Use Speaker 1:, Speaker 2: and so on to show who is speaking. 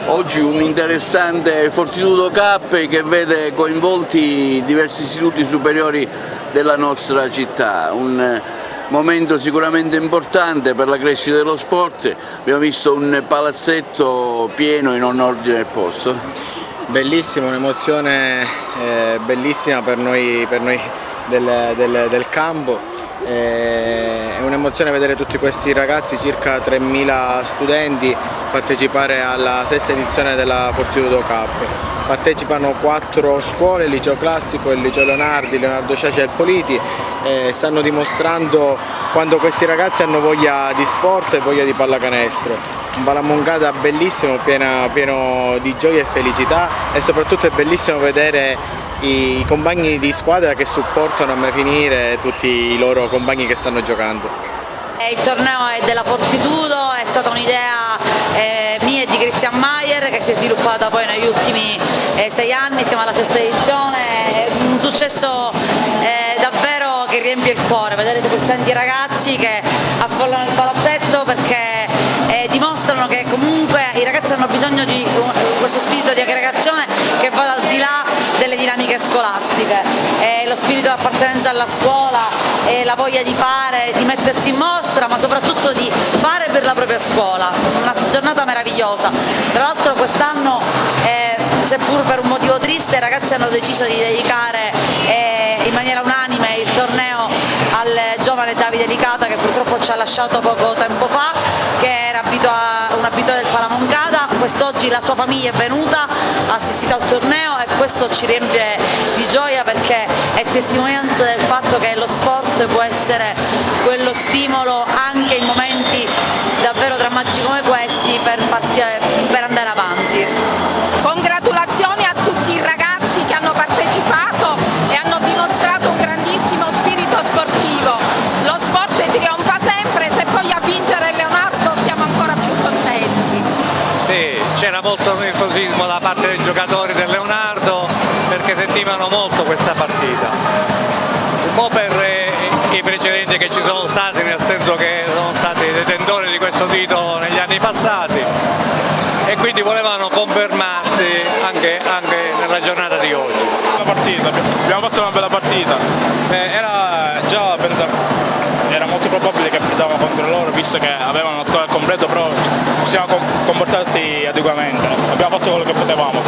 Speaker 1: Oggi un interessante Fortitudo Cup che vede coinvolti diversi istituti superiori della nostra città, un momento sicuramente importante per la crescita dello sport. Abbiamo visto un palazzetto pieno in ogni ordine del posto.
Speaker 2: Bellissimo, un'emozione bellissima per noi del campo. È un'emozione vedere tutti questi ragazzi, circa 3.000 studenti, partecipare alla sesta edizione della Fortitudo Cup. Partecipano 4 scuole, il liceo classico, il liceo Leonardi, Leonardo Ciacia e Politi, stanno dimostrando quando questi ragazzi hanno voglia di sport e voglia di pallacanestro. Un Palamongada bellissimo, pieno di gioia e felicità, e soprattutto è bellissimo vedere i compagni di squadra che supportano a mai finire tutti i loro compagni che stanno giocando.
Speaker 3: Il torneo è della Fortitudo, è stata un'idea mia e di Christian Maier che si è sviluppata poi negli ultimi 6 anni, siamo alla sesta edizione, è un successo davvero che riempie il cuore, vedete questi tanti ragazzi che affollano il palazzetto perché dimostrano che comunque i ragazzi hanno bisogno di questo spirito di aggregazione che va al di là delle dinamiche scolastiche, lo spirito di appartenenza alla scuola, la voglia di fare, di mettersi in mostra, ma soprattutto di fare per la propria scuola, una giornata meravigliosa. Tra l'altro quest'anno, seppur per un motivo triste, i ragazzi hanno deciso di dedicare in maniera unanime il torneo al giovane Davide Licata, che purtroppo ci ha lasciato poco tempo fa, che era un abituato del Palamongada. Quest'oggi la sua famiglia è venuta, ha assistito al torneo e questo ci riempie di gioia perché è testimonianza del fatto che lo sport può essere quello stimolo anche in momenti davvero drammatici come questi per andare avanti.
Speaker 4: Congratulazioni a tutti i ragazzi che hanno partecipato e hanno dimostrato un grandissimo spirito sportivo. Lo sport trionfa sempre, se poi a vincere Leonardo siamo ancora più contenti.
Speaker 5: Sì, c'era molto nervosismo da parte dei giocatori del Leonardo perché sentivano molto questa partita. Un po' per i precedenti che ci sono stati, nel senso che sono stati detentori di questo titolo negli anni passati e quindi volevano confermarsi anche nella giornata di oggi.
Speaker 6: Abbiamo fatto una bella partita, era molto probabile che perdavamo contro loro visto che avevano una squadra al completo, però ci siamo comportati adeguatamente, abbiamo fatto quello che potevamo.